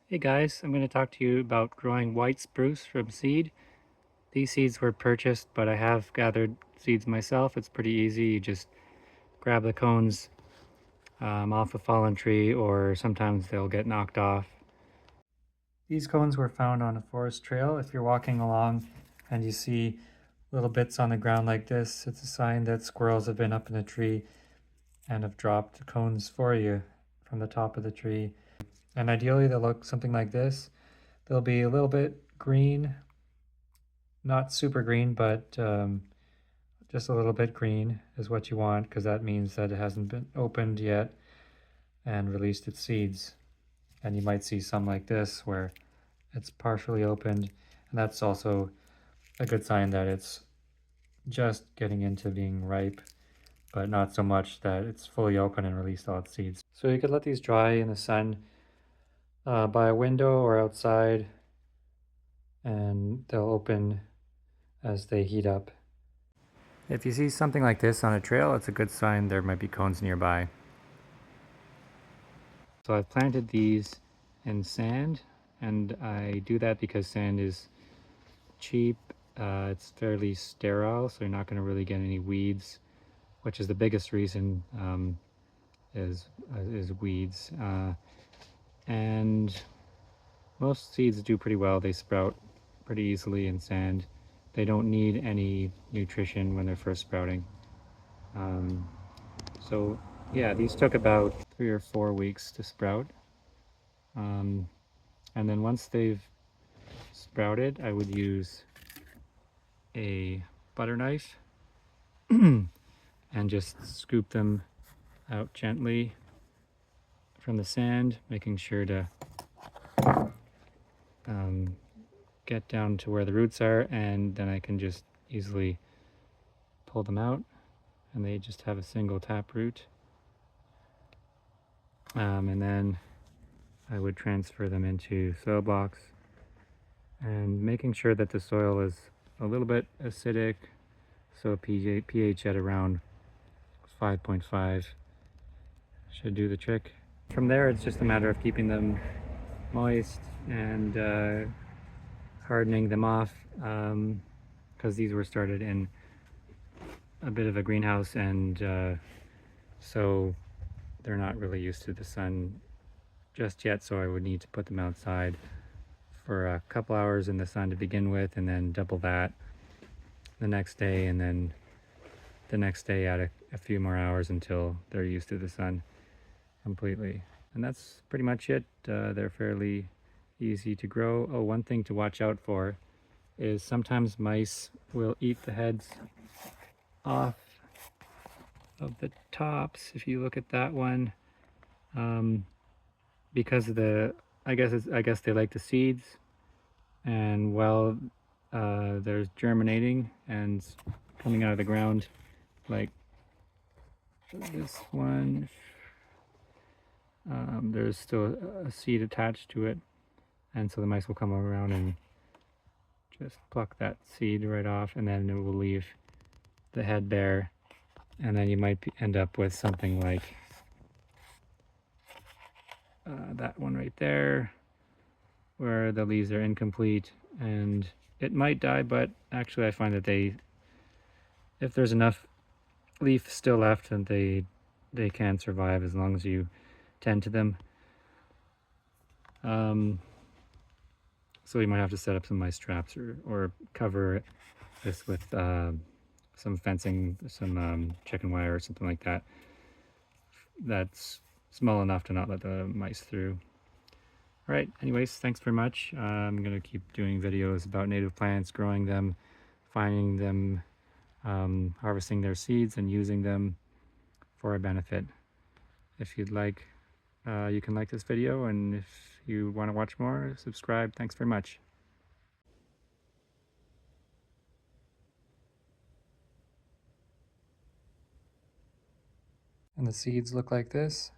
Hey guys, I'm going to talk to you about growing white spruce from seed. These seeds were purchased, but I have gathered seeds myself. It's pretty easy. You just grab the cones off a fallen tree, or sometimes they'll get knocked off. These cones were found on a forest trail. If you're walking along and you see little bits on the ground like this, it's a sign that squirrels have been up in the tree and have dropped cones for you from the top of the tree. And ideally they'll look something like this. They'll be a little bit green, not super green, but just a little bit green is what you want, because that means that it hasn't been opened yet and released its seeds. And you might see some like this where it's partially opened, and that's also a good sign that it's just getting into being ripe, but not so much that it's fully open and released all its seeds. So you could let these dry in the sun by a window or outside, and they'll open as they heat up. If you see something like this on a trail, it's a good sign there might be cones nearby. So I've planted these in sand, and I do that because sand is cheap. It's fairly sterile, so you're not going to really get any weeds, which is the biggest reason is weeds. And most seeds do pretty well. They sprout pretty easily in sand. They don't need any nutrition when they're first sprouting. So yeah, these took about 3 or 4 weeks to sprout. And then once they've sprouted, I would use a butter knife and just scoop them out gently from the sand, making sure to get down to where the roots are, and then I can just easily pull them out, and they just have a single tap root. And then I would transfer them into soil blocks, and making sure that the soil is a little bit acidic, so pH at around 5.5 should do the trick. From there, it's just a matter of keeping them moist and hardening them off, because these were started in a bit of a greenhouse, and so they're not really used to the sun just yet, so I would need to put them outside for a couple hours in the sun to begin with, and then double that the next day, and then the next day add a few more hours until they're used to the sun completely. And that's pretty much it. They're fairly easy to grow. Oh, one thing to watch out for is sometimes mice will eat the heads off of the tops. If you look at that one, because of the, I guess they like the seeds, and while there's germinating and coming out of the ground, like this one, there's still a seed attached to it, and so the mice will come around and just pluck that seed right off, and then it will leave the head bare, and then you might end up with something like that one right there, where the leaves are incomplete, and it might die, but actually I find that if there's enough leaf still left, then they can survive as long as you tend to them. So you might have to set up some mice traps, or cover this with some fencing, some chicken wire or something like that, that's small enough to not let the mice through. All right, anyways, thanks very much. I'm gonna keep doing videos about native plants, growing them, finding them, harvesting their seeds, and using them for our benefit. If you'd like, you can like this video, and if you want to watch more, subscribe. Thanks very much. And the seeds look like this.